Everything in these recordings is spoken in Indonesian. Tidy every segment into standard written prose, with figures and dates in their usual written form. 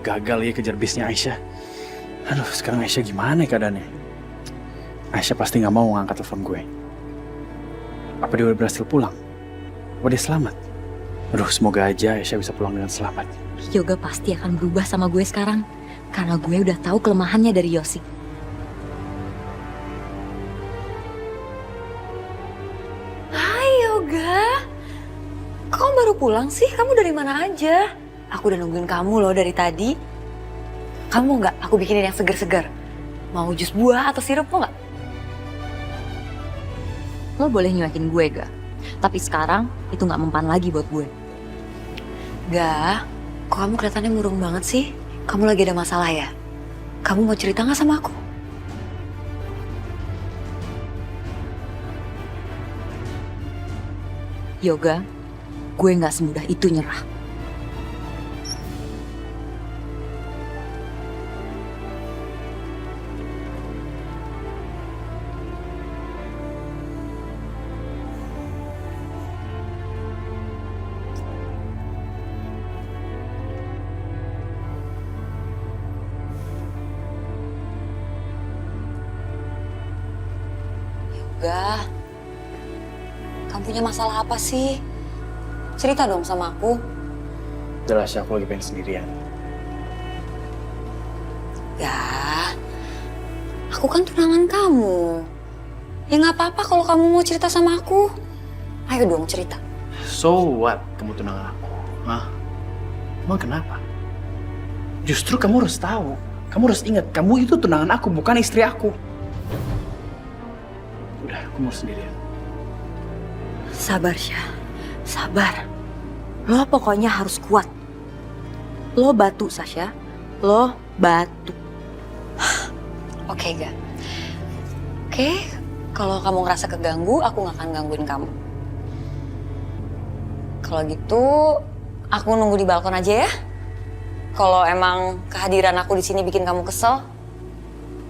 gagal ya kejar bisnya Aisyah. Aduh, sekarang Aisyah gimana ya keadaannya? Aisyah pasti nggak mau ngangkat telepon gue. Apa dia udah berhasil pulang? Apa dia selamat? Aduh, semoga aja Aisyah bisa pulang dengan selamat. Yoga pasti akan berubah sama gue sekarang. Karena gue udah tahu kelemahannya dari Yosi. Hai Yoga. Kok kamu baru pulang sih? Kamu dari mana aja? Aku udah nungguin kamu loh dari tadi. Kamu mau nggak aku bikinin yang seger-seger? Mau jus buah atau sirup mau nggak? Lo boleh nyuakin gue, Ga. Tapi sekarang itu nggak mempan lagi buat gue. Ga, kok kamu kelihatannya murung banget sih? Kamu lagi ada masalah ya? Kamu mau cerita nggak sama aku? Yoga, gue nggak semudah itu nyerah. Yoga, kamu punya masalah apa sih? Cerita dong sama aku. Jelas ya, aku lagi pengen sendirian. Ya, aku kan tunangan kamu. Ya nggak apa-apa kalau kamu mau cerita sama aku. Ayo dong cerita. So what? Kamu tunangan aku? Hah? Emang kenapa? Justru kamu harus tahu. Kamu harus ingat, kamu itu tunangan aku, bukan istri aku. Udah, aku mau sendirian. Sabar, Syah. Sabar. Lo pokoknya harus kuat. Lo batu, Sasha. Lo batu. Oke, Ga. Oke, kalau kamu ngerasa keganggu, aku gak akan gangguin kamu. Kalau gitu, aku nunggu di balkon aja ya. Kalau emang kehadiran aku di sini bikin kamu kesel,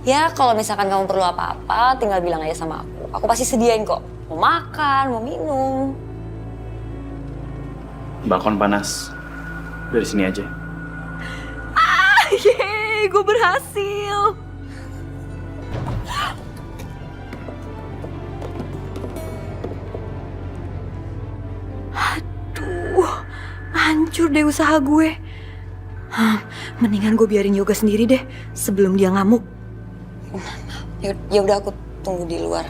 ya kalau misalkan kamu perlu apa-apa, tinggal bilang aja sama aku. Aku pasti sediain kok. Mau makan, mau minum. Balkon panas. Dari sini aja. Yeay, gue berhasil. Aduh, hancur deh usaha gue. Mendingan gue biarin Yoga sendiri deh sebelum dia ngamuk. Ya udah aku tunggu di luar.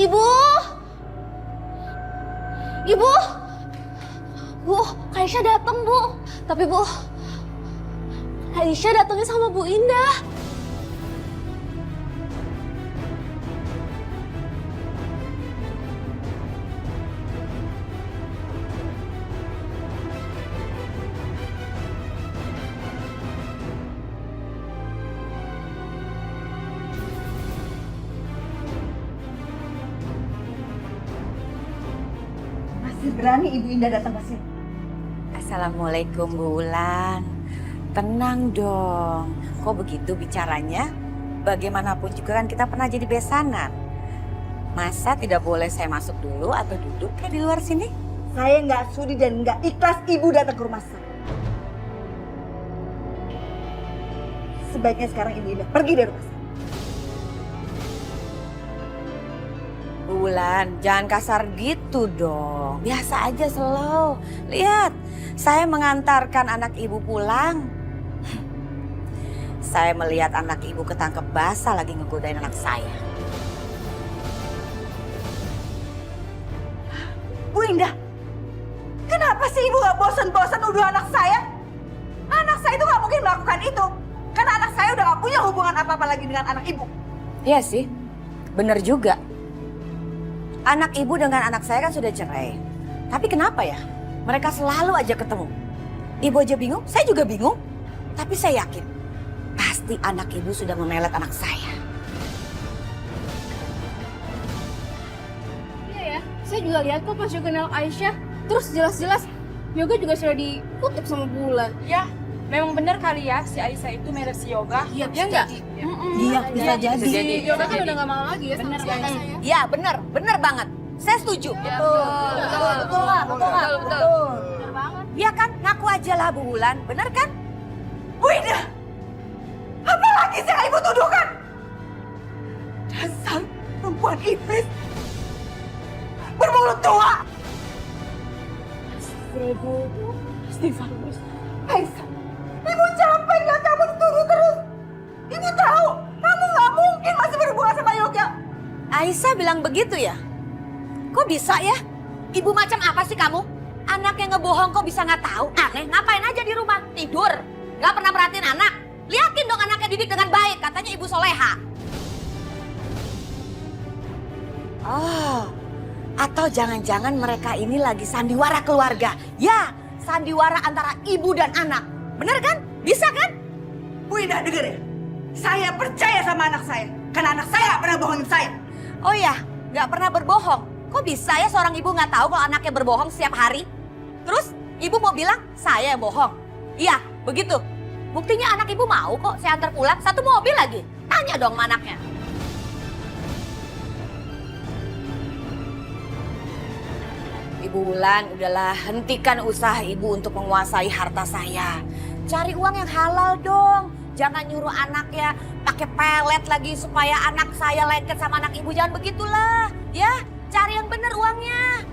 Ibu! Ibu! Bu, Kak Aisyah datang, Bu. Tapi, Bu, Kak Aisyah datangnya sama Bu Indah. Masih berani Ibu Indah datang ke sini? Assalamualaikum Bu Wulan. Tenang dong. Kok begitu bicaranya? Bagaimanapun juga kan kita pernah jadi besanan. Masa tidak boleh saya masuk dulu atau duduk kayak di luar sini? Saya nggak sudi dan nggak ikhlas Ibu datang ke rumah saya. Sebaiknya sekarang Ibu Indah pergi dari rumah saya. Bu Wulan, jangan kasar gitu dong. Biasa aja slow. Lihat, saya mengantarkan anak ibu pulang. Saya melihat anak ibu ketangkep basah lagi ngegodain anak saya. Bu Indah, kenapa sih Ibu nggak bosan-bosan nuduh anak saya? Anak saya itu nggak mungkin melakukan itu. Karena anak saya udah nggak punya hubungan apa-apa lagi dengan anak Ibu. Iya sih, bener juga. Anak ibu dengan anak saya kan sudah cerai. Tapi kenapa ya? Mereka selalu aja ketemu. Ibu aja bingung, saya juga bingung. Tapi saya yakin, pasti anak ibu sudah memelet anak saya. Saya juga lihat kok pas Yoga nengok Aisyah. Terus jelas-jelas Yoga juga sudah dikutip sama Bulan. Ya, memang benar kali ya si Aisyah itu mirip si Yoga. Iya, ya enggak? Iya, bisa jadi. Yoga kan udah gak mau lagi ya sama si Aisyah ya. Iya, bener banget. Saya setuju. Betul banget. Iya kan, ngaku aja lah Bu Wulan, bener kan? Bu Indah, apa lagi sih yang ibu tuduhkan? Dasar perempuan iblis, bermulut tua. Aisyah, ibu capek nggak kamu dituduh terus. Ibu tahu kamu nggak mungkin masih berhubungan sama Yoga. Aisyah bilang begitu ya? Kok bisa ya? Ibu macam apa sih kamu? Anak yang ngebohong kok bisa nggak tahu? Aneh, ngapain aja di rumah? Tidur? Nggak pernah perhatiin anak? Liatin dong anaknya didik dengan baik, katanya ibu soleha. Oh, atau jangan-jangan mereka ini lagi sandiwara keluarga. Ya, sandiwara antara ibu dan anak. Bener kan? Bisa kan? Bu Indah denger ya, saya percaya sama anak saya. Karena anak saya nggak pernah bohongin saya. Oh ya, nggak pernah berbohong. Kok bisa ya seorang ibu nggak tahu kalau anaknya berbohong setiap hari? Terus ibu mau bilang saya yang bohong? Iya, begitu. Buktinya anak ibu mau kok saya antar pulang satu mobil lagi. Tanya dong sama anaknya. Ibu Wulan, udahlah hentikan usaha ibu untuk menguasai harta saya. Cari uang yang halal dong. Jangan nyuruh anaknya pakai pelet lagi supaya anak saya lengket sama anak ibu. Jangan begitulah. Ya, cari yang benar uangnya.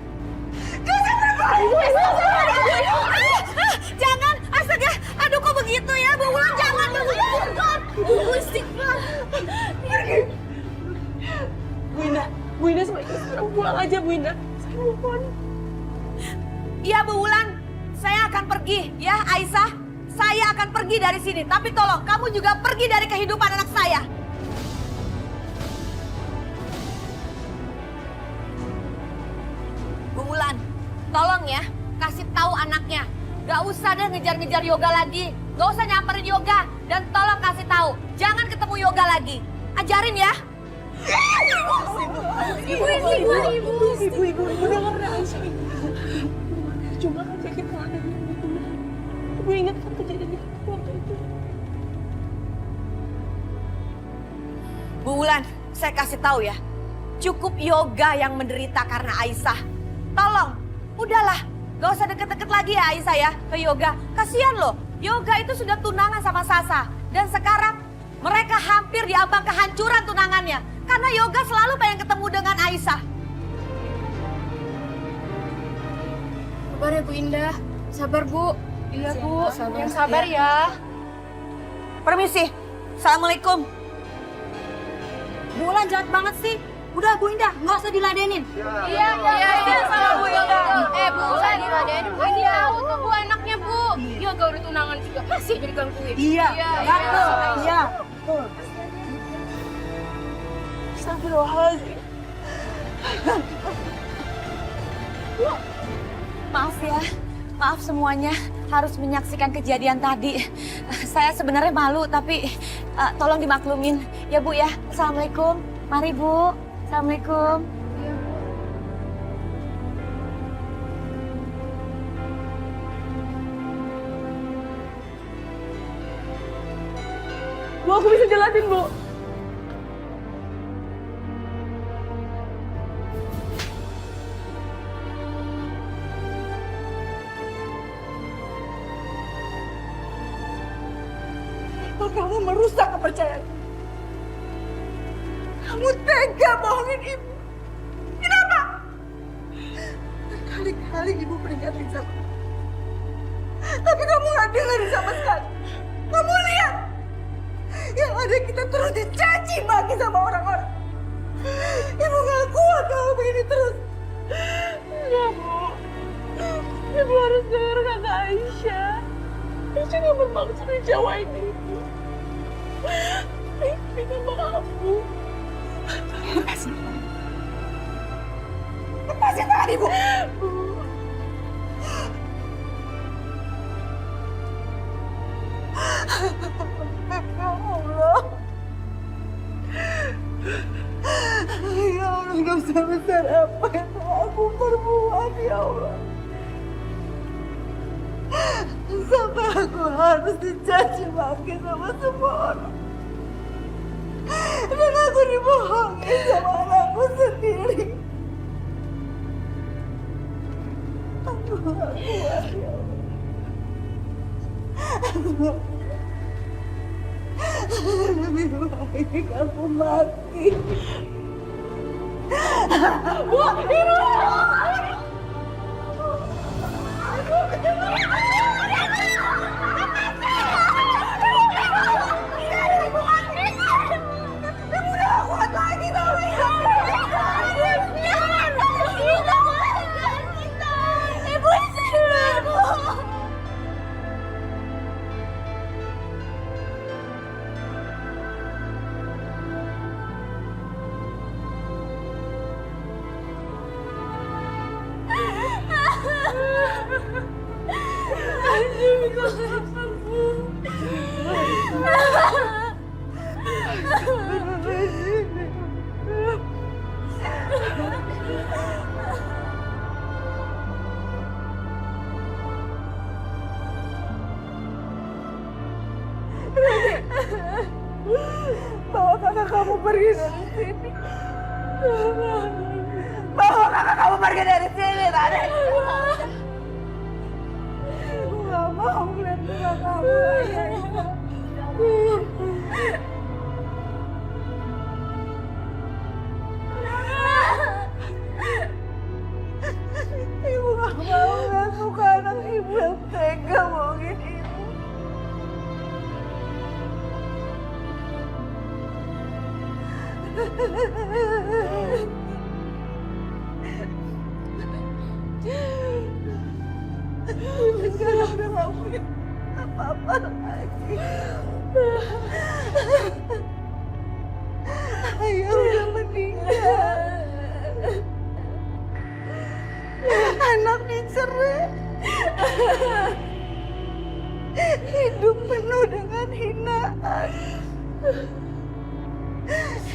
Jangan, astaga. Aduh kok begitu ya, Bu Wulan. Jangan, Bu Wulan. Bu Indah sebaiknya sekarang pulang aja Bu Indah. Saya mohon. Iya Bu Wulan, saya akan pergi ya Aisyah. Saya akan pergi dari sini. Tapi tolong kamu juga pergi dari kehidupan anak saya. Bu Wulan, tolong ya kasih tahu anaknya. Gak usah deh ngejar-ngejar Yoga lagi. Gak usah nyamperin Yoga. Dan tolong kasih tahu, jangan ketemu Yoga lagi. Ajarin ya. Ibu dengar Aisyah. Cuma aja kita ada di rumah. Ibu ingat kan kejadian itu waktu itu. Bu Wulan, saya kasih tahu ya. Cukup Yoga yang menderita karena Aisyah. Tolong, udahlah. Gak usah deket-deket lagi ya Aisyah ya ke Yoga. Kasihan loh, Yoga itu sudah tunangan sama Sasa. Dan sekarang mereka hampir diambang kehancuran tunangannya. Karena Yoga selalu pengen ketemu dengan Aisyah. Sabar ya Bu Indah. Sabar Bu. Iya Bu, yang sabar ya. Permisi, Assalamualaikum. Bu Wulan jahat banget sih. Udah Bu Indah, nggak usah diladenin. Iya, sama Bu Yoga. Bu, saya diladenin. Bu Indah tahu tuh Bu anaknya Bu. Yoga udah tunangan juga. Masih jadi gangguin. Iya, betul. Iya. Astagfirullahaladzim. Maaf ya, maaf semuanya harus menyaksikan kejadian tadi. Saya sebenarnya malu tapi tolong dimaklumin. Ya Bu ya, Assalamualaikum. Mari Bu, Assalamualaikum. Bu, aku bisa jelasin Bu. Kamu merusak kepercayaan. Kamu tega bohongin ibu. Kenapa? Berkali-kali ibu peringatin sama kamu. Tapi kamu gak dengerin sama sekali. Kamu lihat. Yang ada kita terus dicaci maki sama orang-orang. Ibu gak kuat kalau begini terus. Enggak Bu. Ibu harus dengar kata Aisyah. Aisyah gak bermaksud ngecewain Ibu. Minta maaf Bu. Lepasin. Lepasin tangan ibu. Allah. Ya Allah, dosa besar apa yang telah aku perbuat, ya Allah. Sampai aku harus dicaci maki sama semua orang. Dan aku dibohongi sama anakku sendiri. Aku gak kuat, ya Allah. Lebih baik aku mati. Bu, Ibu! Bawa kakak kamu pergi dari sini. Bawa kakak kamu pergi dari sini, Raden. Ibu gak mau melihat kakak kamu lagi. Ibu gak mau lihat muka anak ibu yang tega bohongin ibu. Ibu sekarang udah gak punya apa-apa lagi. Ayah udah meninggal. Anak dicerai. Hidup penuh dengan hinaan.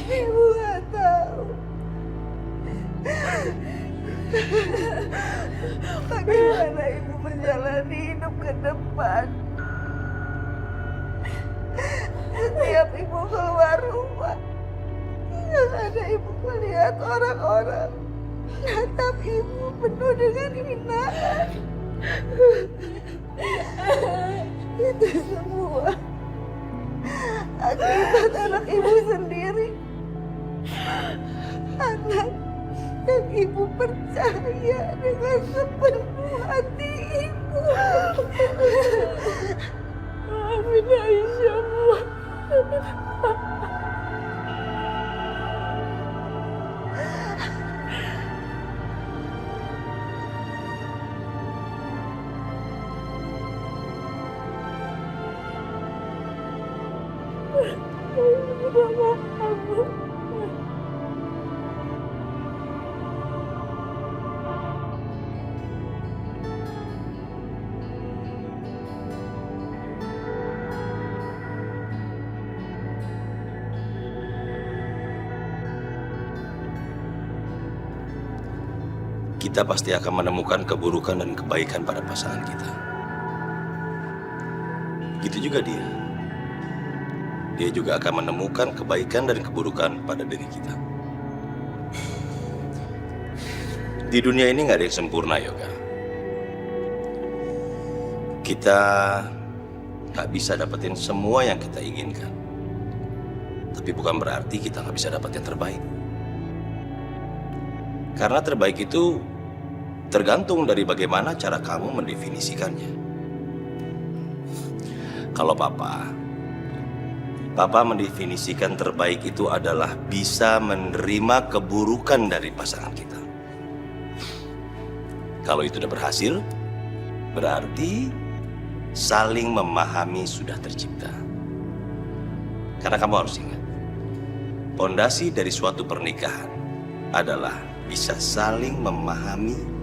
Ibu gak tahu bagaimana ibu menjalani hidup ke depan. Setiap ibu keluar rumah, yang ada ibu melihat orang-orang natap ibu penuh dengan hinaan. Itu semua akibat anak ibu sendiri. Anak yang ibu percaya dengan sepenuh hati ibu. Maafin Aisyah, Bu. Kita pasti akan menemukan keburukan dan kebaikan pada pasangan kita. Begitu juga dia. Dia juga akan menemukan kebaikan dan keburukan pada diri kita. Di dunia ini nggak ada yang sempurna, Yoga. Kita nggak bisa dapetin semua yang kita inginkan. Tapi bukan berarti kita nggak bisa dapat yang terbaik. Karena terbaik itu tergantung dari bagaimana cara kamu mendefinisikannya. Kalau Papa mendefinisikan terbaik itu adalah bisa menerima keburukan dari pasangan kita. Kalau itu udah berhasil, berarti saling memahami sudah tercipta. Karena kamu harus ingat, pondasi dari suatu pernikahan adalah bisa saling memahami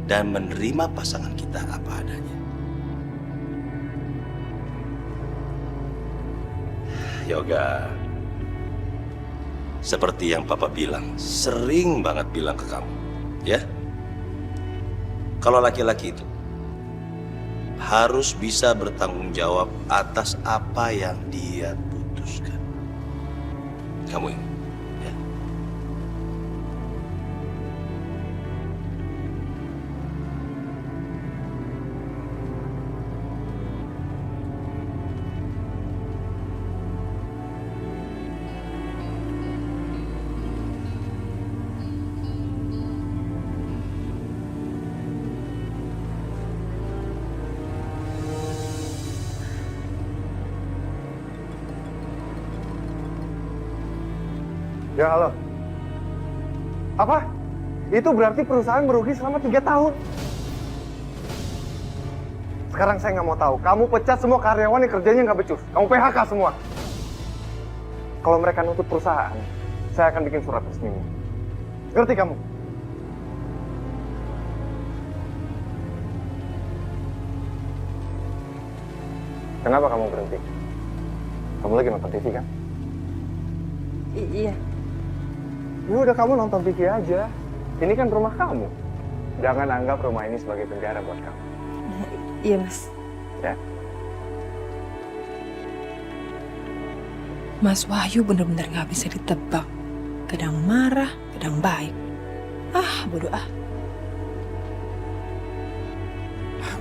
dan menerima pasangan kita apa adanya. Yoga, seperti yang Papa bilang, sering banget bilang ke kamu, ya, kalau laki-laki itu harus bisa bertanggung jawab atas apa yang dia putuskan. Kamu ingat, ya? Ya halo. Apa? Itu berarti perusahaan merugi selama 3 tahun. Sekarang saya nggak mau tahu. Kamu pecat semua karyawan yang kerjanya nggak becus. Kamu PHK semua. Kalau mereka nuntut perusahaan, saya akan bikin surat resminya. Ngerti kamu? Kenapa kamu berhenti? Kamu lagi nonton TV kan? Iya. Ya udah kamu nonton TV aja. Ini kan rumah kamu. Jangan anggap rumah ini sebagai penjara buat kamu. Iya, Mas. Ya. Mas Wahyu bener-bener gak bisa ditebak. Kadang marah, kadang baik. Bodoh ah.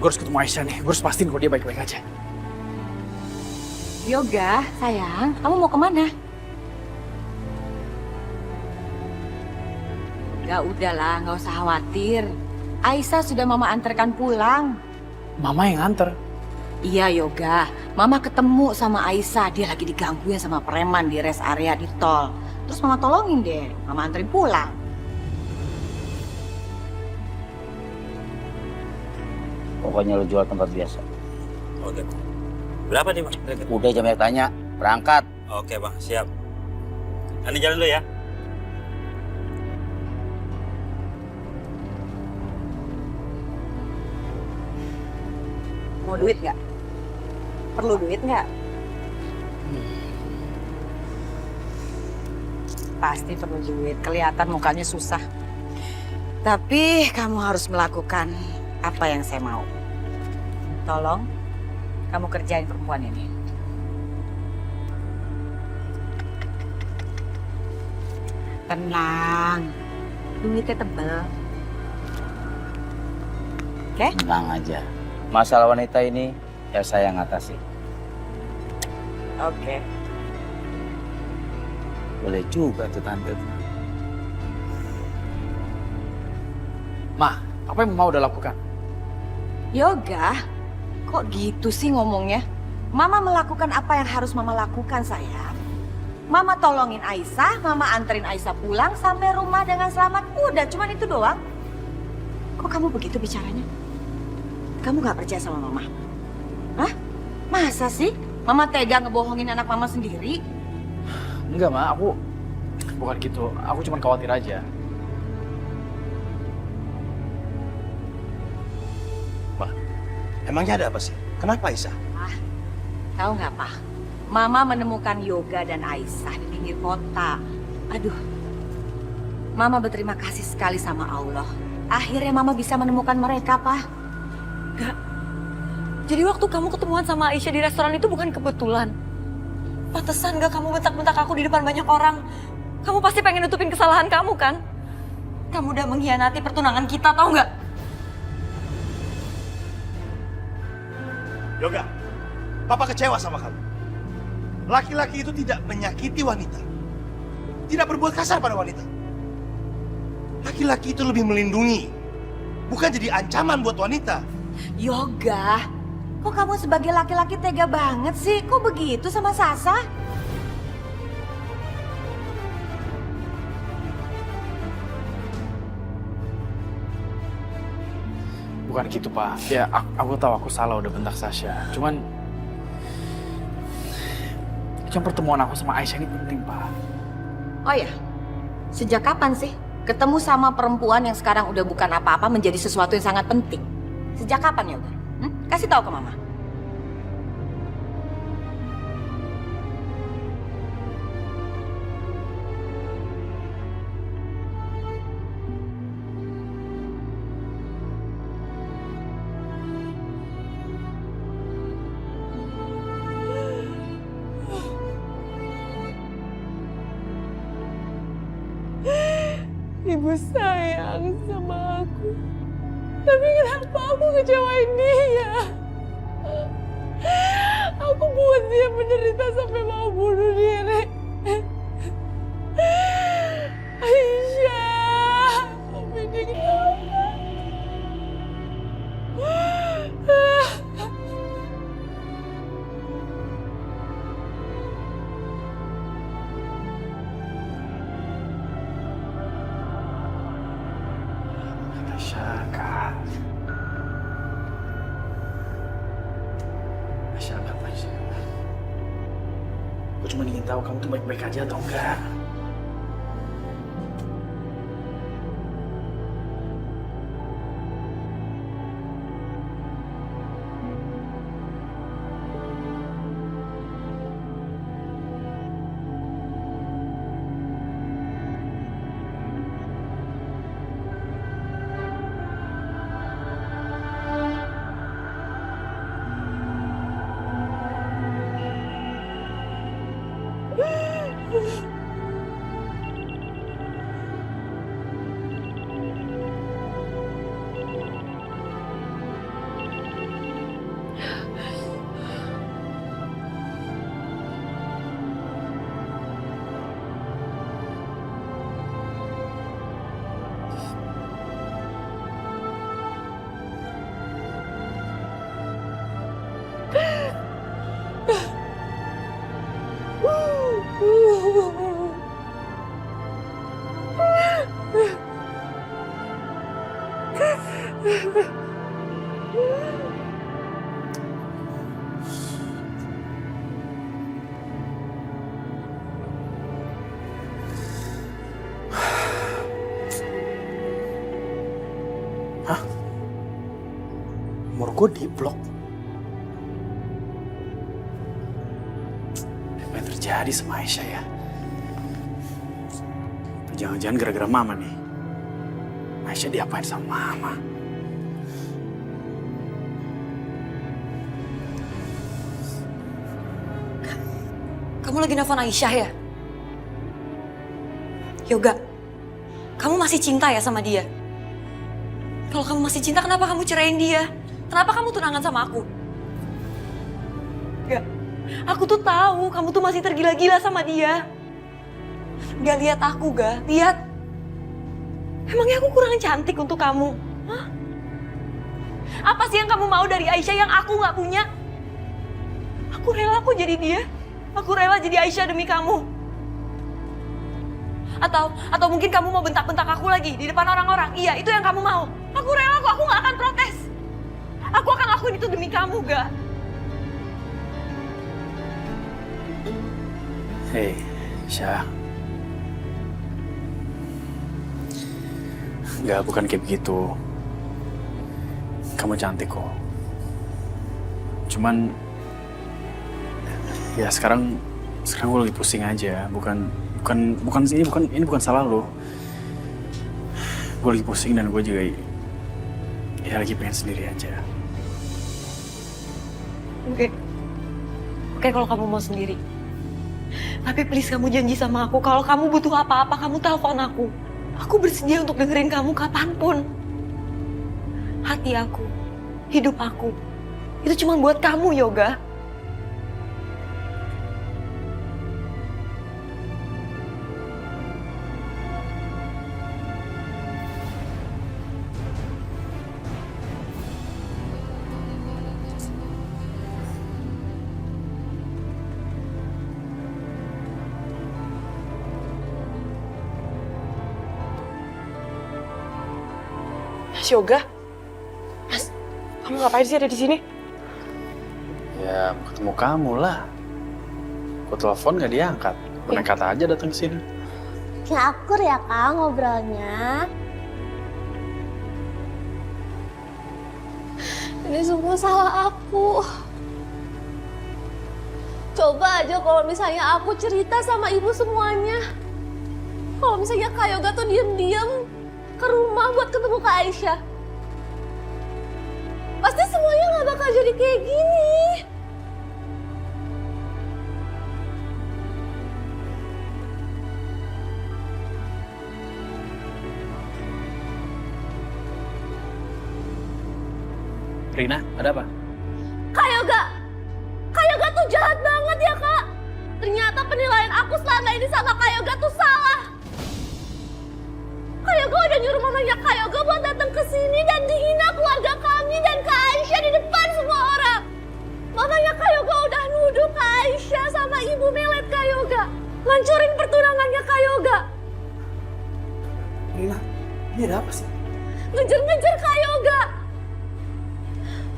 Gue harus ketemu Aisyah nih. Gue harus pastiin kalau dia baik-baik aja. Yoga, sayang, kamu mau kemana? Gak udahlah, gak usah khawatir. Aisyah sudah mama antarkan pulang. Mama yang nganter. Iya Yoga, mama ketemu sama Aisyah. Dia lagi digangguin sama preman di rest area di tol. Terus mama tolongin deh, mama anterin pulang. Pokoknya lu jual tempat biasa. Oke, Bang. Berapa nih, Bang? Udah jam yang tanya, berangkat. Oke, Bang. Siap. Ani jalan dulu ya. Mau duit nggak? Perlu duit nggak? Pasti perlu duit. Kelihatan mukanya susah. Tapi kamu harus melakukan apa yang saya mau. Tolong, kamu kerjain perempuan ini. Tenang. Duitnya tebel. Oke? Tenang aja. Masalah wanita ini ya saya yang atasi. Oke. Boleh juga tuh tante. Ma, apa yang Mama udah lakukan? Yoga, kok gitu sih ngomongnya? Mama melakukan apa yang harus Mama lakukan, sayang. Mama tolongin Aisyah, Mama anterin Aisyah pulang sampai rumah dengan selamat. Udah, cuman itu doang. Kok kamu begitu bicaranya? Kamu gak percaya sama Mama? Hah? Masa sih? Mama tega ngebohongin anak Mama sendiri? Enggak, Ma. Aku bukan gitu. Aku cuma khawatir aja. Ma, emangnya ada apa sih? Kenapa Aisyah? Tahu nggak, Pak? Mama menemukan Yoga dan Aisyah di pinggir kota. Aduh, Mama berterima kasih sekali sama Allah. Akhirnya Mama bisa menemukan mereka, Pak. Gak. Jadi waktu kamu ketemuan sama Aisyah di restoran itu bukan kebetulan. Pantesan gak kamu bentak-bentak aku di depan banyak orang. Kamu pasti pengen nutupin kesalahan kamu kan? Kamu udah mengkhianati pertunangan kita, tau nggak? Yoga, Papa kecewa sama kamu. Laki-laki itu tidak menyakiti wanita. Tidak berbuat kasar pada wanita. Laki-laki itu lebih melindungi. Bukan jadi ancaman buat wanita. Yoga, kok kamu sebagai laki-laki tega banget sih? Kok begitu sama Sasa? Bukan gitu, Pak. Ya, aku tahu aku salah udah bentak Sasha. Cuman pertemuan aku sama Aisyah ini penting, Pak. Oh ya, sejak kapan sih ketemu sama perempuan yang sekarang udah bukan apa-apa menjadi sesuatu yang sangat penting? Sejak kapan, Yoga? Kasih tahu ke Mama. Ibu sayang sama aku. Tapi kenapa aku ngecewain dia? Aku buat dia menderita sampai mau bunuh diri. Aisyah, tapi dia kenapa? Aisyah, Kak. Aisyah, angkat Aisyah. Gue cuma ingin tahu kamu tuh baik-baik aja atau enggak. Hah? Nomor gue di blok. Apa yang terjadi sama Aisyah ya? Jangan-jangan gara-gara mama nih. Aisyah diapain sama mama? Kamu lagi nelfon Aisyah ya? Yoga, kamu masih cinta ya sama dia? Kalau kamu masih cinta, kenapa kamu ceraiin dia? Kenapa kamu tunangan sama aku? Gak, aku tuh tahu kamu tuh masih tergila-gila sama dia. Gak lihat aku, Ga, lihat. Emangnya aku kurang cantik untuk kamu? Hah? Apa sih yang kamu mau dari Aisyah yang aku gak punya? Aku rela kok jadi dia. Aku rela jadi Aisyah demi kamu. Atau mungkin kamu mau bentak-bentak aku lagi di depan orang-orang. Iya, itu yang kamu mau. Aku rela kok, aku gak akan protes. Aku akan lakuin itu demi kamu, Ga. Hei, Aisyah. Enggak, bukan kayak begitu. Kamu cantik kok. Cuman ya sekarang gue lagi pusing aja. Ini bukan salah lo. Gue lagi pusing dan gue juga ya lagi pengen sendiri aja. Oke, kalau kamu mau sendiri. Tapi please kamu janji sama aku kalau kamu butuh apa-apa, kamu telepon aku. Aku bersedia untuk dengerin kamu kapanpun. Hati aku, hidup aku, itu cuma buat kamu, Yoga. Mas Yoga? Mas, kamu ngapain sih ada di sini? Ya, mau ketemu kamu lah. Gue telepon gak diangkat. Nekat aja datang ke sini. Ya akur ya Kak ngobrolnya. Ini semua salah aku. Coba aja kalau misalnya aku cerita sama ibu semuanya. Kalau misalnya Kak Yoga tuh diem-diem ke rumah buat ketemu Kak Aisyah. Pasti semuanya gak bakal jadi kayak gini. Rina, ada apa? Kak Yoga tuh jahat banget ya Kak. Ternyata penilaian aku selama ini sama Kak Yoga tuh salah. Kak Yoga udah nyuruh mamanya Kak Yoga buat datang ke sini dan dihina keluarga kami dan Kak Aisyah di depan semua orang. Mamanya Kak Yoga udah nuduh Kak Aisyah sama ibu melet Kak Yoga. Ngancurin pertunangannya Kak Yoga. Rina, ini ada apa sih? Ngejar-ngejar Kak Yoga.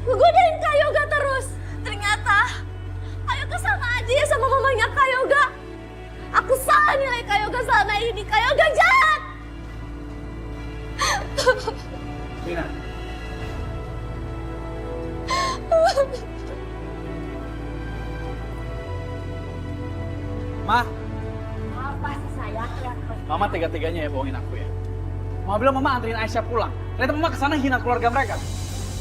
Ngegodain Kak Yoga terus. Ternyata Kak Yoga sama aja ya sama mamanya Kak Yoga. Aku salah nilai Kak Yoga selama ini. Kak Yoga jahat. Rina. Ma, Apa sih sayang? Mama tega-teganya ya bohongin aku ya. Mama bilang Mama anterin Aisyah pulang. Ternyata Mama kesana hina keluarga mereka.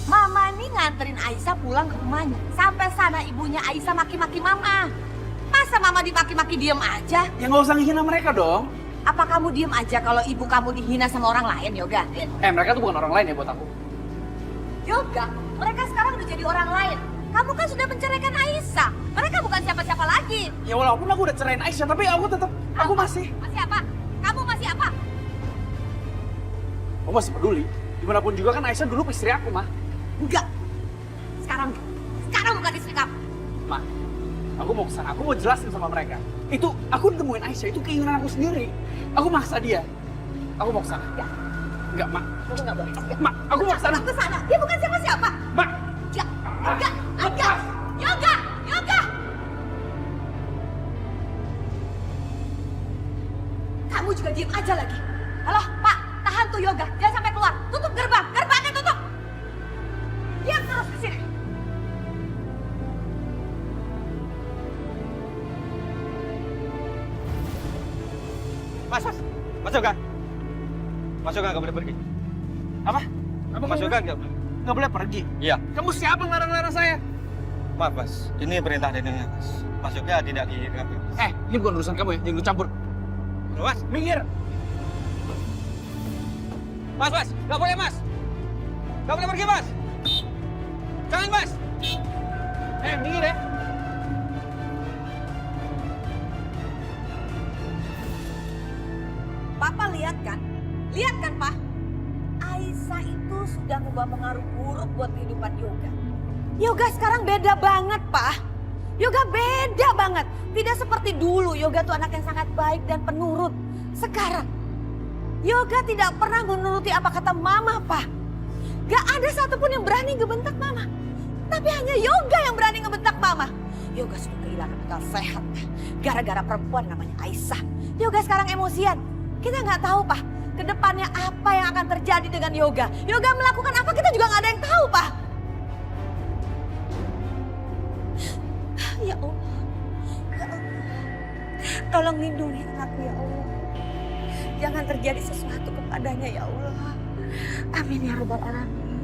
Mama nih nganterin Aisyah pulang ke rumahnya. Sampai sana ibunya Aisyah maki-maki Mama. Masa Mama dimaki-maki diem aja? Ya nggak usah ngehina mereka dong. Apa kamu diem aja kalau ibu kamu dihina sama orang lain, Yoga? Mereka tuh bukan orang lain ya buat aku. Yoga, mereka sekarang udah jadi orang lain. Kamu kan sudah menceraikan Aisyah. Mereka bukan siapa-siapa lagi. Ya walaupun aku udah cerain Aisyah, tapi aku tetap, aku masih. Masih apa? Kamu masih apa? Aku masih peduli. Gimana pun juga kan Aisyah dulu istri aku, Ma. Enggak. Sekarang bukan istri kamu. Ma, aku mau kesana, aku mau jelasin sama mereka. Itu, aku nemuin Aisyah, itu keinginan aku sendiri. Aku maksa dia. Aku mau kesana. Enggak, Ma. Kamu nggak boleh. Ma, aku mau kesana. Ke sana. Dia bukan siapa-siapa. Ma, Yoga. Kamu juga diem aja lagi. Halo, Pak, tahan tuh Yoga. Jangan sampai keluar. Tutup gerbang. Gerbangnya tutup. Diam terus di sini. Mas Yoga. Mas Yoga nggak boleh pergi. apa? Mas Yoga nggak Nggak boleh pergi? Iya. Kamu siapa ngelarang-larang saya? Maaf Mas, ini perintah dari Mas. Mas Yoga tidak diizinkan. Ini bukan urusan kamu ya, jangan lu campur. Mas, Minggir! Mas, nggak boleh Mas. Nggak boleh pergi Mas. Jangan Mas. Minggir ya! Papa lihat kan? Lihat kan, Pak? Aisyah itu sudah membawa pengaruh buruk buat kehidupan Yoga. Yoga sekarang beda banget, Pak. Yoga beda banget. Tidak seperti dulu, Yoga tuh anak yang sangat baik dan penurut. Sekarang, Yoga tidak pernah menuruti apa kata Mama, Pak. Gak ada satupun yang berani ngebentak Mama. Tapi hanya Yoga yang berani ngebentak Mama. Yoga sudah kehilangan akal sehat, gara-gara perempuan namanya Aisyah. Yoga sekarang emosian. Kita nggak tahu, Pak, ke depannya apa yang akan terjadi dengan Yoga. Yoga melakukan apa, kita juga nggak ada yang tahu, Pak. Ya Allah. Ya Allah. Tolong lindungi anakku, ya Allah. Jangan terjadi sesuatu kepadanya, ya Allah. Amin ya rabbal alamin.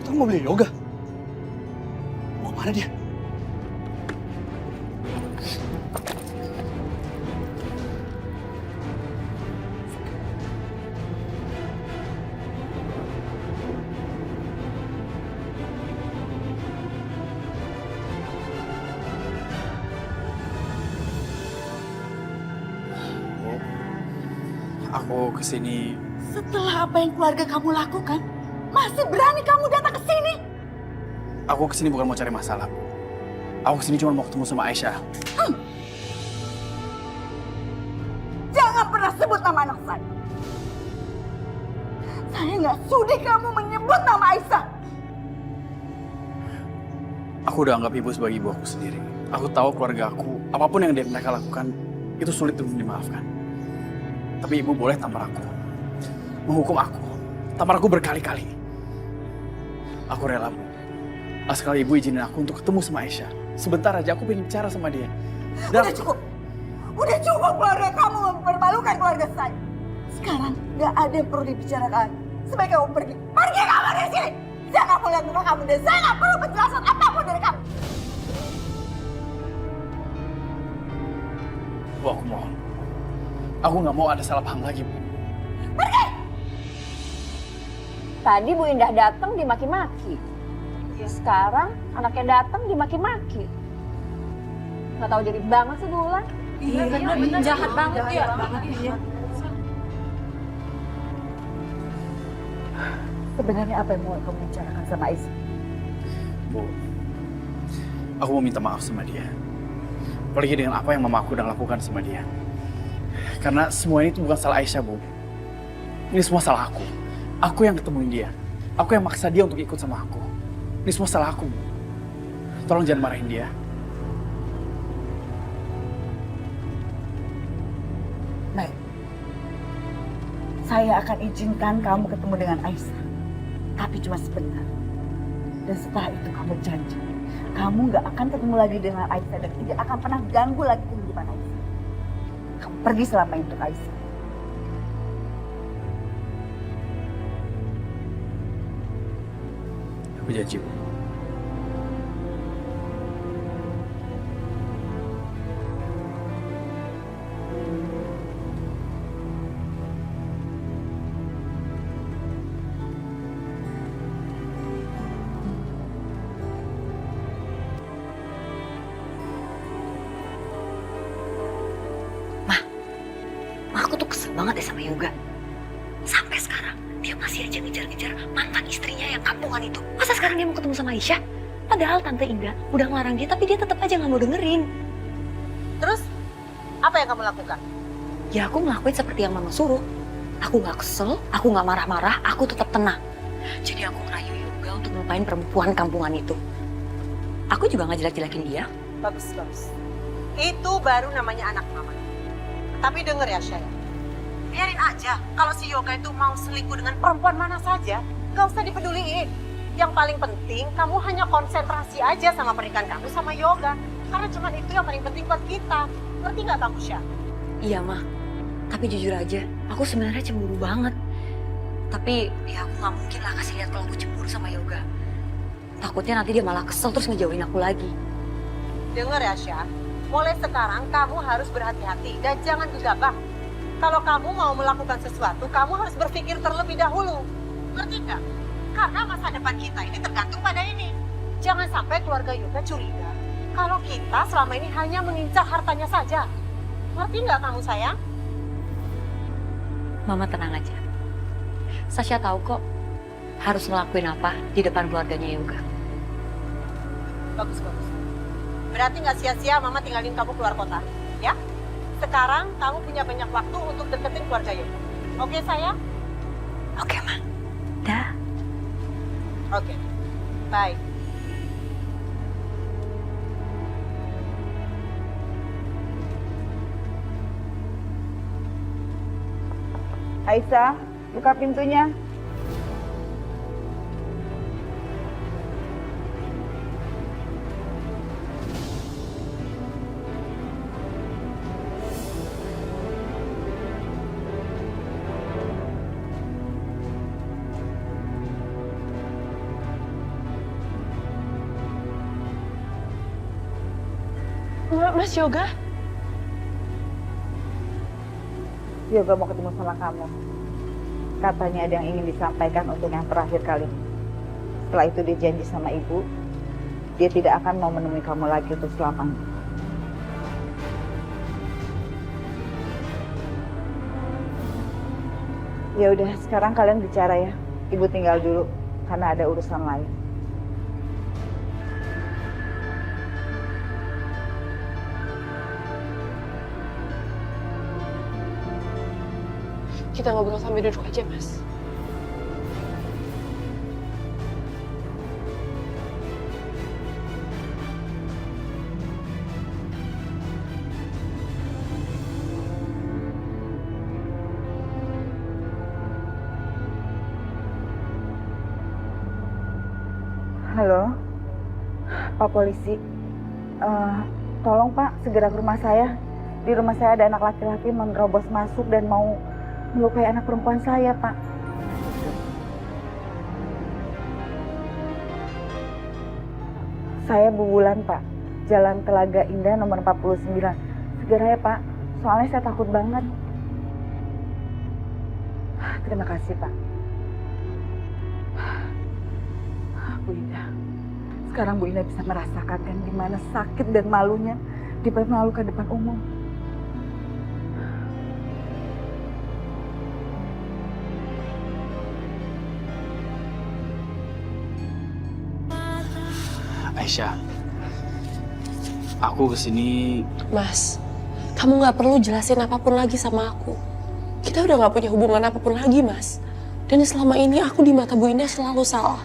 Kamu mau beli yoga? Mau mana dia? Aku kesini Setelah apa yang keluarga kamu lakukan, masih berani kamu datang ke sini? Aku kesini bukan mau cari masalah, Bu. Aku kesini cuma mau ketemu sama Aisyah. Jangan pernah sebut nama anak saya. Saya nggak sudi kamu menyebut nama Aisyah. Aku udah anggap ibu sebagai ibu aku sendiri. Aku tahu keluarga aku, apapun yang mereka lakukan, itu sulit untuk dimaafkan. Tapi ibu boleh tampar aku, menghukum aku, tampar aku berkali-kali. Aku rela, Bu. Asal ibu izinin aku untuk ketemu sama Aisyah. Sebentar aja aku pengen bicara sama dia. Udah cukup. Udah cukup keluarga kamu mempermalukan keluarga saya. Sekarang nggak ada yang perlu dibicarakan. Sebaiknya kamu pergi. Pergi kamu dari sini. Saya nggak mau lihat muka kamu dan saya nggak perlu penjelasan apapun dari kamu. Bu, aku mohon. Aku nggak mau ada salah paham lagi, Bu. Pergi! Tadi Bu Indah datang dimaki-maki. Sekarang anaknya datang dimaki-maki. Nggak tahu jadi banget sih Bu Ulan. Iya, bener, jahat banget ya. Sebenarnya apa yang mau kamu bicarakan sama Aisyah? Bu, aku mau minta maaf sama dia. Apalagi dengan apa yang mama aku udah lakukan sama dia. Karena semua ini tuh bukan salah Aisyah, Bu. Ini semua salah aku. Aku yang ketemuin dia. Aku yang maksa dia untuk ikut sama aku. Ini semua salah aku, Bu. Tolong jangan marahin dia. Baik. Saya akan izinkan kamu ketemu dengan Aisyah. Tapi cuma sebentar. Dan setelah itu kamu janji. Kamu nggak akan ketemu lagi dengan Aisyah dan tidak akan pernah ganggu lagi kehidupan Aisyah. Kamu pergi selama itu ke Aisyah. Aku janji, Bu. Aku tuh kesel banget deh sama Yoga. Sampai sekarang dia masih aja ngejar-ngejar mantan istrinya yang kampungan itu. Masa sekarang dia mau ketemu sama Aisyah? Padahal Tante Indah udah ngelarang dia, tapi dia tetap aja nggak mau dengerin. Terus, apa yang kamu lakukan? Ya aku ngelakuin seperti yang Mama suruh. Aku nggak kesel, aku nggak marah-marah, aku tetap tenang. Jadi aku ngerayu Yoga untuk melupain perempuan kampungan itu. Aku juga nggak jelek-jelekin dia. Bagus, bagus. Itu baru namanya anak mama. Tapi denger ya, Syah. Biarin aja kalau si Yoga itu mau selingkuh dengan perempuan mana saja. Gak usah dipeduliin. Yang paling penting, kamu hanya konsentrasi aja sama pernikahan kamu sama Yoga. Karena cuma itu yang paling penting buat kita. Ngerti gak kamu, Syah? Iya, Ma. Tapi jujur aja, aku sebenarnya cemburu banget. Tapi ya aku nggak mungkin lah kasih lihat kalau aku cemburu sama Yoga. Takutnya nanti dia malah kesel terus ngejauhin aku lagi. Dengar ya, Syah. Mulai sekarang kamu harus berhati-hati dan jangan gegabah. Kalau kamu mau melakukan sesuatu, kamu harus berpikir terlebih dahulu. Ngerti nggak? Karena masa depan kita ini tergantung pada ini. Jangan sampai keluarga Yoga curiga kalau kita selama ini hanya mengincar hartanya saja. Ngerti nggak kamu, sayang? Mama tenang aja. Sasha tahu kok harus ngelakuin apa di depan keluarganya Yoga. Bagus, bagus. Berarti nggak sia-sia Mama tinggalin kamu keluar kota, ya? Sekarang kamu punya banyak waktu untuk deketin keluarga Yoga. Oke, sayang? Oke, Ma. Dah. Oke. Baik. Aisyah, buka pintunya. Mas Yoga? Yoga mau ketemu sama kamu. Katanya ada yang ingin disampaikan untuk yang terakhir kali. Setelah itu dia janji sama ibu, dia tidak akan mau menemui kamu lagi untuk selamanya. Ya udah, sekarang kalian bicara ya. Ibu tinggal dulu karena ada urusan lain. Kita ngobrol sambil duduk aja, Mas. Halo, Pak Polisi. Tolong Pak, segera ke rumah saya. Di rumah saya ada anak laki-laki menerobos masuk dan mau melukai anak perempuan saya, Pak. Saya Bu Wulan, Pak. Jalan Telaga Indah nomor 49. Segera ya, Pak. Soalnya saya takut banget. Terima kasih, Pak. Bu Indah, sekarang Bu Indah bisa merasakan kan gimana sakit dan malunya dipermalukan depan umum. Aisyah, aku kesini. Mas, kamu nggak perlu jelasin apapun lagi sama aku. Kita udah nggak punya hubungan apapun lagi, Mas. Dan selama ini aku di mata Bu Indah selalu salah.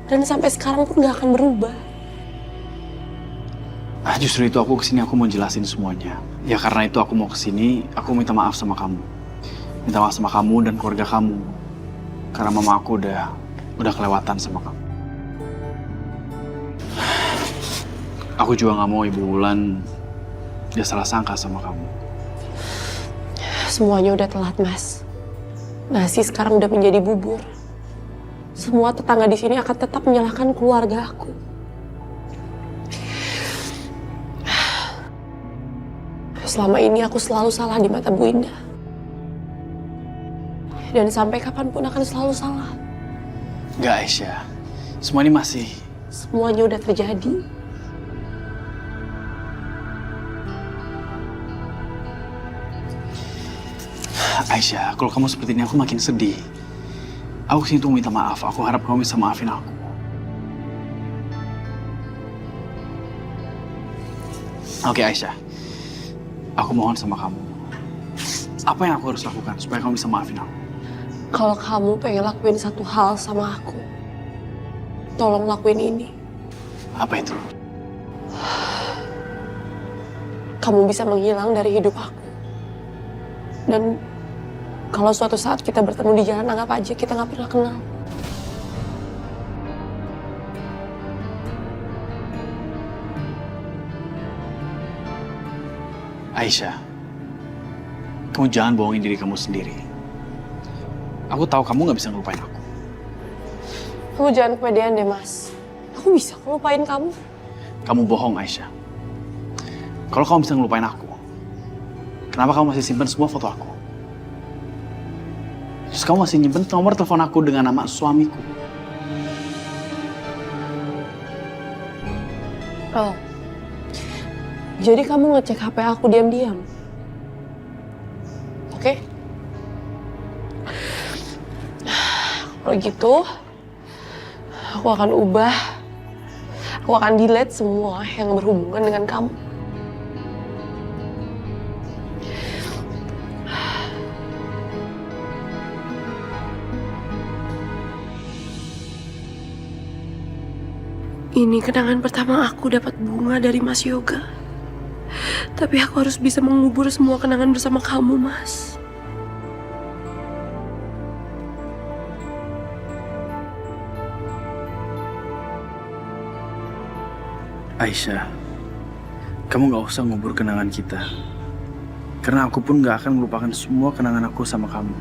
Dan sampai sekarang pun nggak akan berubah. Justru itu aku kesini, aku mau jelasin semuanya. Ya karena itu aku mau kesini, aku minta maaf sama kamu. Minta maaf sama kamu dan keluarga kamu. Karena mama aku udah kelewatan sama kamu. Aku juga nggak mau Ibu Wulan dia salah sangka sama kamu. Semuanya udah telat, Mas. Nasi sekarang udah menjadi bubur. Semua tetangga di sini akan tetap menyalahkan keluarga aku. Selama ini aku selalu salah di mata Bu Indah. Dan sampai kapanpun akan selalu salah. Nggak, Aisyah. Semua ini masih... Semuanya udah terjadi. Aisyah, kalau kamu seperti ini aku makin sedih. Aku kesini tuh minta maaf. Aku harap kamu bisa maafin aku. Oke, Aisyah. Aku mohon sama kamu. Apa yang aku harus lakukan supaya kamu bisa maafin aku? Kalau kamu pengen lakuin satu hal sama aku, tolong lakuin ini. Apa itu? Kamu bisa menghilang dari hidup aku. Dan kalau suatu saat kita bertemu di jalan, anggap aja kita nggak pernah kenal. Aisyah, kamu jangan bohongin diri kamu sendiri. Aku tahu kamu nggak bisa ngelupain aku. Kamu jangan kepedean deh, Mas. Aku bisa ngelupain kamu. Kamu bohong, Aisyah. Kalau kamu bisa ngelupain aku, kenapa kamu masih simpen semua foto aku? Terus kamu masih nyimpen nomor telepon aku dengan nama suamiku. Oh. Jadi kamu ngecek HP aku diam-diam? Oke? Kalau gitu, aku akan ubah. Aku akan delete semua yang berhubungan dengan kamu. Ini kenangan pertama aku dapat bunga dari Mas Yoga. Tapi aku harus bisa mengubur semua kenangan bersama kamu, Mas. Aisyah, kamu gak usah ngubur kenangan kita. Karena aku pun gak akan melupakan semua kenangan aku sama kamu.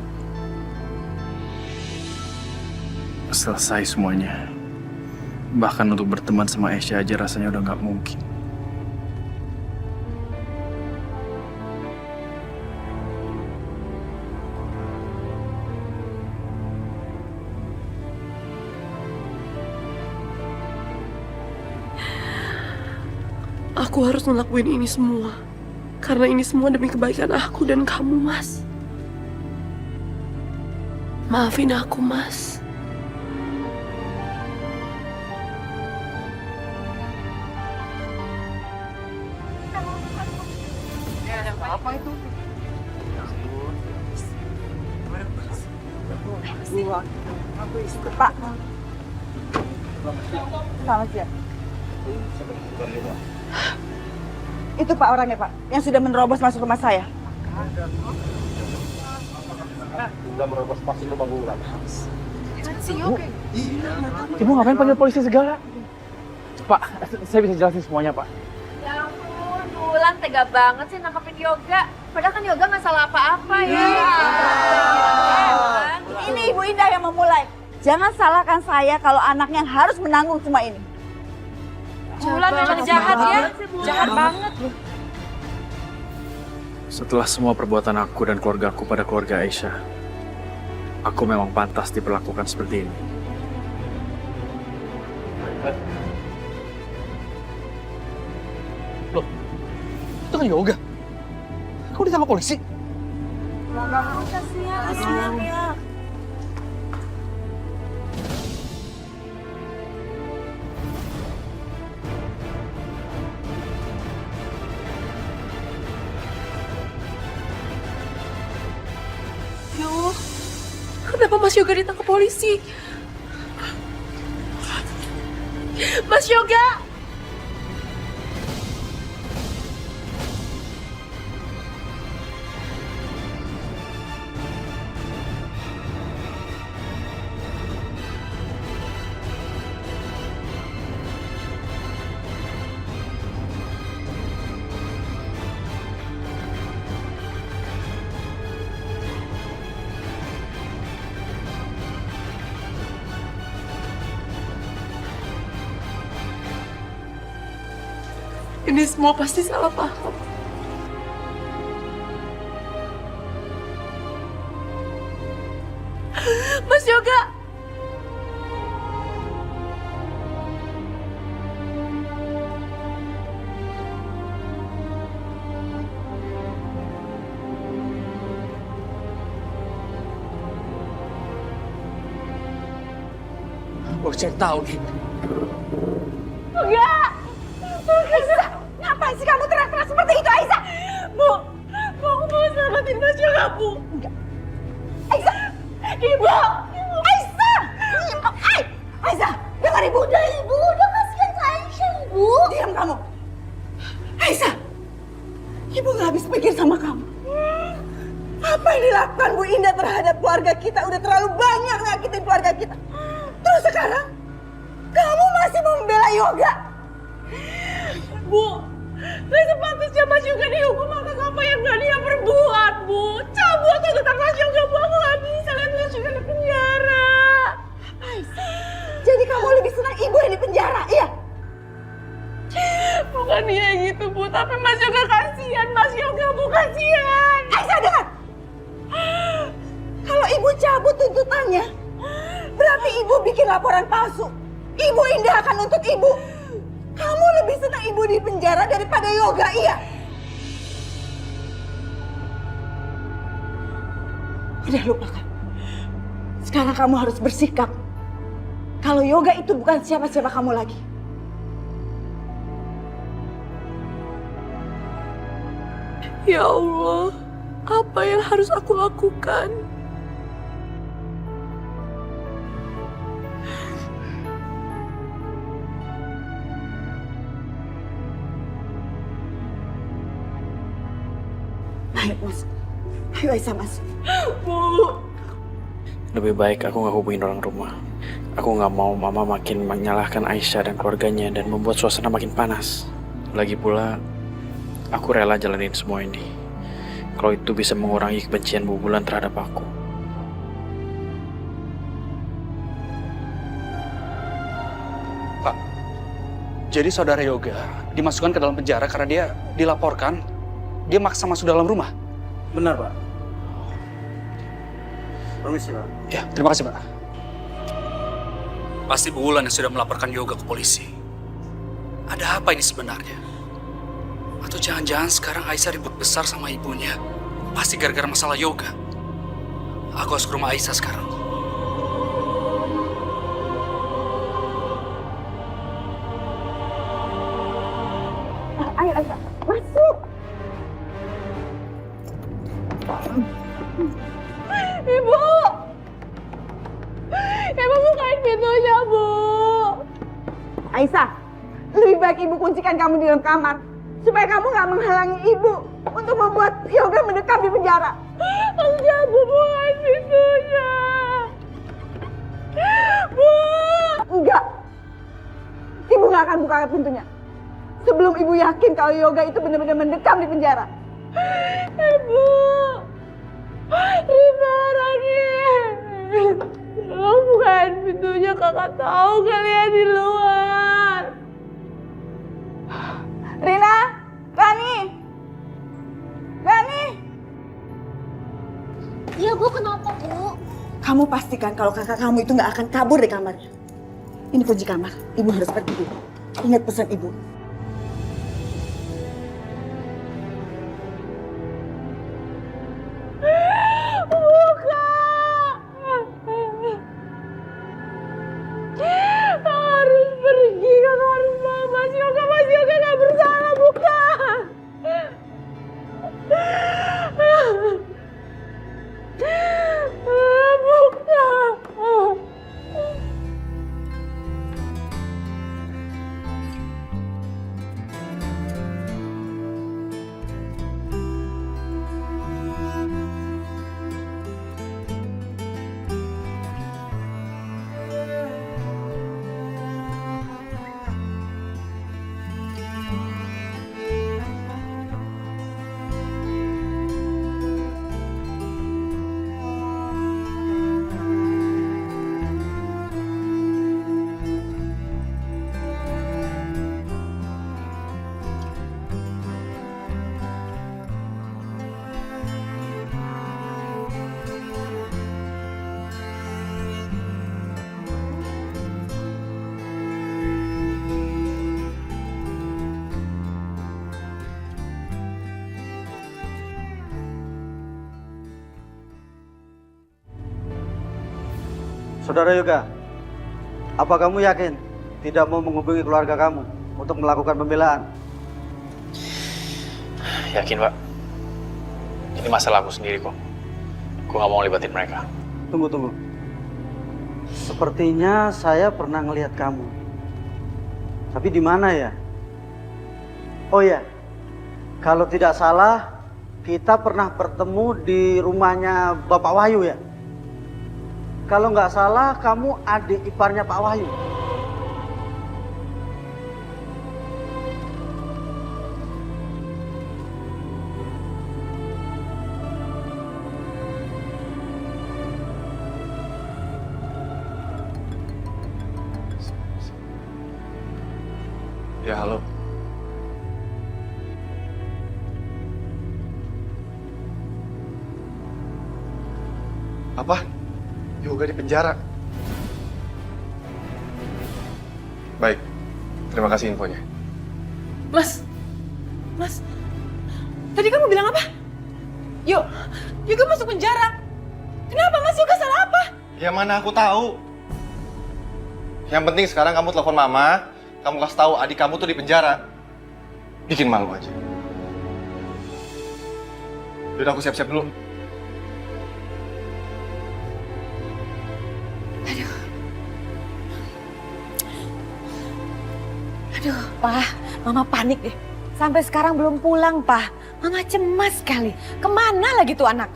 Selesai semuanya. Bahkan untuk berteman sama Aisyah aja rasanya udah gak mungkin. Aku harus ngelakuin ini semua. Karena ini semua demi kebaikan aku dan kamu, Mas. Maafin aku, Mas. Apa itu? Pak. Selamat siang. Itu Pak orangnya Pak, yang sudah menerobos masuk rumah saya. Sudah merobos masuk lubang Wulan. Ibu ngapain panggil polisi segala? Pak, saya bisa jelasin semuanya, Pak. Ya ampun, Wulan tega banget sih nangkepin Yoga. Padahal kan Yoga nggak salah apa-apa ya. Ini Ibu Indah yang memulai. Jangan salahkan saya kalau anaknya yang harus menanggung semua ini. Wulan memang jahat ya, jahat banget. Setelah semua perbuatan aku dan keluargaku pada keluarga Aisyah, aku memang pantas diperlakukan seperti ini. Loh, itu kan Yoga. Kok ditangkap polisi? Kasihan ya. Yo, kenapa Mas Yoga ditangkap polisi? Mas Yoga! Ini semua pasti salah paham. Mas Yoga! Gue cek tahu nih. Enggak! Aisyah, ngapain sih kamu teriak-teriak seperti itu, Aisyah? Bu, aku mau selamatin Mas Yoga, Bu. Enggak. Aisyah! Ibu! Aisyah! Aisyah, dengar Ibu. Udah kasihan ke Aisyah, Ibu. Diam kamu. Aisyah, Ibu gak habis pikir sama kamu. Apa yang dilakukan Bu Indah terhadap keluarga kita udah terlalu banyak nyakitin keluarga kita. Terus sekarang, kamu masih membela Yoga. Bu, gak sepatutnya Mas Yoga dihukum atas apa yang gak dia perbuat, Bu. Cabut tuntutan Mas Yoga, Bu. Aku gak bisa lihat Mas Yoga di penjara. Jadi kamu lebih senang Ibu yang di penjara, iya? Bukan dia gitu, Bu. Tapi Mas Yoga kasihan. Mas Yoga, Bu, kasihan. Aisyah, dengar. Kalau Ibu cabut tuntutannya, berarti Ibu bikin laporan palsu. Ibu Indah akan nuntut Ibu. Kamu lebih senang Ibu di penjara daripada Yoga, iya? Udah lupakan. Sekarang kamu harus bersikap. Kalau Yoga itu bukan siapa-siapa kamu lagi. Ya Allah, apa yang harus aku lakukan? Ayo masuk. Ayo Aisyah masuk. Bu. Lebih baik aku nggak hubungin orang rumah. Aku nggak mau mama makin menyalahkan Aisyah dan keluarganya dan membuat suasana makin panas. Lagi pula, aku rela jalanin semua ini. Kalau itu bisa mengurangi kebencian Bu Wulan terhadap aku. Pak, jadi saudara Yoga dimasukkan ke dalam penjara karena dia dilaporkan dia maksa masuk dalam rumah. Benar, Pak. Permisi, Pak. Ya, terima kasih, Pak. Pasti Bu Wulan yang sudah melaporkan Yoga ke polisi. Ada apa ini sebenarnya? Atau jangan-jangan sekarang Aisyah ribut besar sama ibunya? Pasti gara-gara masalah Yoga. Aku harus ke rumah Aisyah sekarang. Aisa, masuk. Ibu! Ibu bukain pintunya, Bu. Aisyah, lebih baik ibu kuncikan kamu di dalam kamar. Supaya kamu nggak menghalangi ibu untuk membuat Yoga mendekam di penjara. Enggak, Bu, bukain pintunya. Bu! Enggak. Ibu nggak akan buka pintunya. Sebelum ibu yakin kalau Yoga itu benar-benar mendekam di penjara. Ibu! Rina, Rani! Tolong bukain pintunya, kakak tahu kalian di luar. Rina! Rani! Rani! Iya, Bu, kenapa, Bu? Kamu pastikan kalau kakak kamu itu nggak akan kabur dari kamarnya. Ini kunci kamar. Ibu harus pergi dulu. Ingat pesan ibu. Buka! Harus pergi, kakak harus bawa Mas Yoga. Mas Yoga nggak bersalah, buka! Buka! Saudara Yoga, apa kamu yakin tidak mau menghubungi keluarga kamu untuk melakukan pembelaan? Yakin, Pak. Ini masalah aku sendiri kok. Gue gak mau libatin mereka. Tunggu. Sepertinya saya pernah ngelihat kamu. Tapi di mana ya? Oh ya, kalau tidak salah, kita pernah bertemu di rumahnya Bapak Wahyu ya? Kalau nggak salah, kamu adik iparnya Pak Wahyu. Ya, halo. Apa? Yoga di penjara. Baik, terima kasih infonya. Mas, tadi kamu bilang apa? Yoga masuk penjara. Kenapa Mas? Yoga salah apa? Ya mana aku tahu. Yang penting sekarang kamu telepon mama, kamu kasih tahu adik kamu tuh di penjara. Bikin malu aja. Udah aku siap-siap dulu. Aduh, Pak, Mama panik deh. Sampai sekarang belum pulang, Pak. Mama cemas sekali. Kemana lagi tuh anak?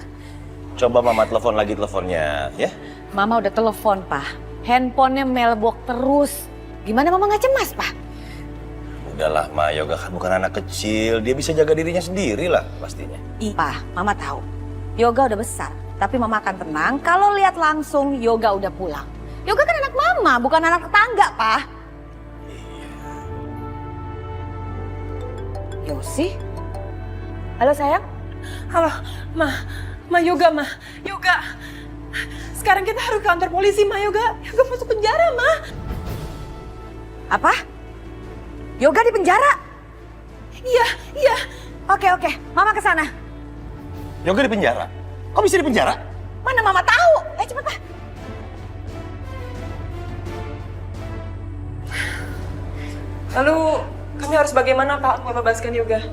Coba Mama telepon lagi teleponnya, ya? Mama udah telepon, Pak. Handphonenya mailbox terus. Gimana Mama nggak cemas, Pak? Udahlah, Ma. Yoga kan bukan anak kecil. Dia bisa jaga dirinya sendiri lah, pastinya. Pak, Mama tahu. Yoga udah besar. Tapi Mama akan tenang kalau lihat langsung Yoga udah pulang. Yoga kan anak Mama, bukan anak tetangga, Pak. Yosi? Halo sayang? Halo, Yoga. Sekarang kita harus ke kantor polisi, Yoga. Yoga masuk penjara, Ma. Apa? Yoga di penjara? Iya. Oke. Mama ke sana. Yoga di penjara? Kok bisa di penjara? Mana Mama tahu? Cepet, Pak. Lalu, kamu Kami harus bagaimana Pak membebaskan Yoga?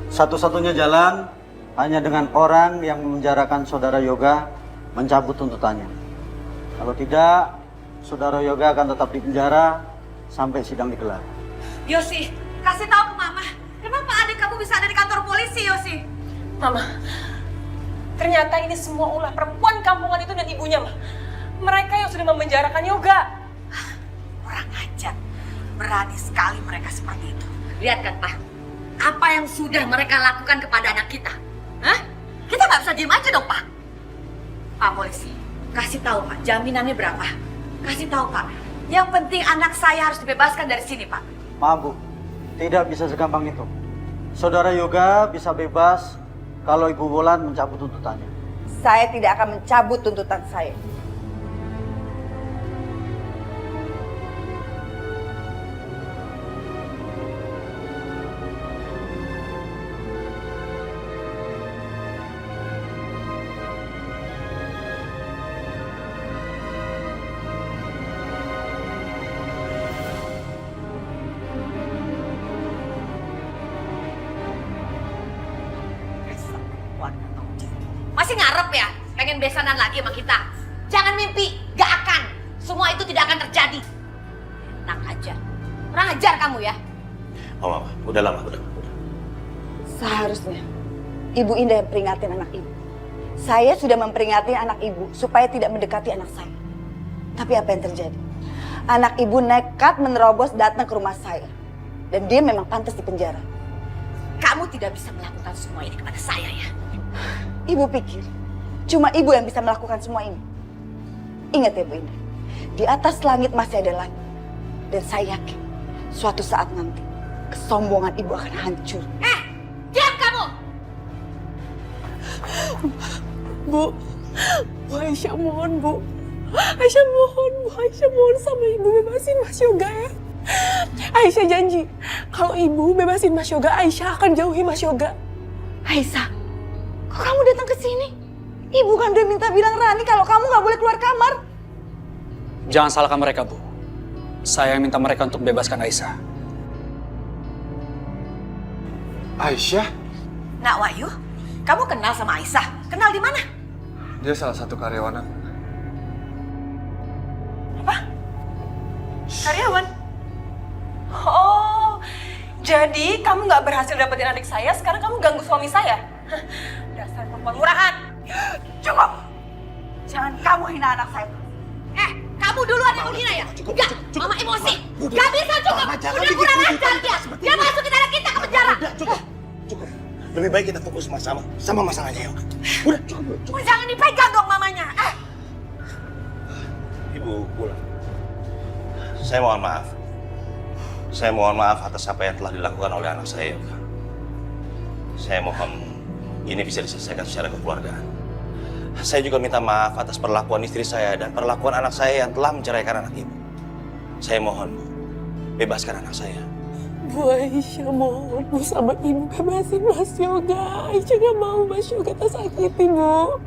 Satu-satunya jalan hanya dengan orang yang memenjarakan saudara Yoga mencabut tuntutannya. Kalau tidak, saudara Yoga akan tetap di penjara sampai sidang digelar. Yosi, kasih tahu ke Mama. Kenapa adik kamu bisa ada di kantor polisi, Yosi? Mama, ternyata ini semua ulah perempuan kampungan itu dan ibunya, Ma. Mereka yang sudah memenjarakan Yoga. Kurang ajar. Berani sekali mereka seperti itu. Lihat kan, Pak. Apa yang sudah mereka lakukan kepada anak kita? Hah? Kita nggak bisa diem aja dong, Pak. Pak polisi, kasih tahu, Pak. Jaminannya berapa? Kasih tahu, Pak. Yang penting anak saya harus dibebaskan dari sini, Pak. Maaf Bu, tidak bisa segampang itu. Saudara Yoga bisa bebas kalau Ibu Wulan mencabut tuntutannya. Saya tidak akan mencabut tuntutan saya. Masih ngarep ya? Pengen besanan lagi sama kita? Jangan mimpi, gak akan. Semua itu tidak akan terjadi. Enak aja. Kurang ajar kamu ya. Mama, udah lama, udah. Seharusnya Ibu Indah yang peringatin anak ibu. Saya sudah memperingati anak ibu supaya tidak mendekati anak saya. Tapi apa yang terjadi? Anak ibu nekat menerobos datang ke rumah saya. Dan dia memang pantas dipenjara. Kamu tidak bisa melakukan semua ini kepada saya ya. Ibu pikir cuma ibu yang bisa melakukan semua ini. Ingat ya Bu Indah, di atas langit masih ada langit. Dan saya yakin suatu saat nanti kesombongan ibu akan hancur. Diam kamu! Bu Aisyah mohon, Bu. Aisyah mohon, Bu. Aisyah mohon sama Ibu bebasin Mas Yoga ya. Aisyah janji, kalau Ibu bebasin Mas Yoga, Aisyah akan jauhi Mas Yoga. Aisyah, kok kamu datang ke sini? Ibu kan udah minta bilang Rani kalau kamu nggak boleh keluar kamar. Jangan salahkan mereka, Bu. Saya yang minta mereka untuk bebaskan Aisyah. Aisyah? Nak Wahyu, kamu kenal sama Aisyah? Kenal di mana? Dia salah satu karyawan aku. Karyawan? Oh, jadi kamu nggak berhasil dapetin adik saya, sekarang kamu ganggu suami saya? Hah, dasar perempuan murahan. Cukup! Jangan kamu hina anak saya. Kamu duluan yang menghina ya? Enggak, Mama emosi. Gak bisa cukup. Udah kurang ajar dia. Dia masukin anak kita ke penjara. Cukup. Lebih baik kita fokus sama masalahnya, yuk. Udah, cukup. Jangan dipegang dong mamanya. Ibu pulang. Saya mohon maaf. Saya mohon maaf atas apa yang telah dilakukan oleh anak saya, Yoga. Saya mohon ini bisa diselesaikan secara kekeluargaan. Saya juga minta maaf atas perlakuan istri saya dan perlakuan anak saya yang telah menceraikan anak ibu. Saya mohon, Bu, bebaskan anak saya. Bu Aisyah mohon, Bu, sama Ibu bebasin Mas Yoga. Aisyah gak mau Mas Yoga tersakiti, Bu.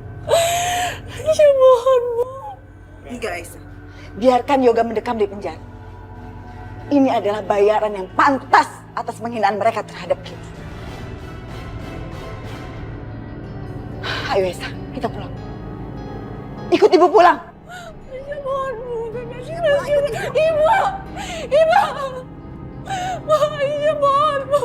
Aisyah mohon, Bu. Enggak Aisyah, biarkan Yoga mendekam di penjara. Ini adalah bayaran yang pantas atas penghinaan mereka terhadap kita. Ayo Aisyah, kita pulang. Ikut ibu pulang. Aisyah mohon, Bu, bebasin Mas Yoga. Ibu! Bu, Aisyah mohon, Bu.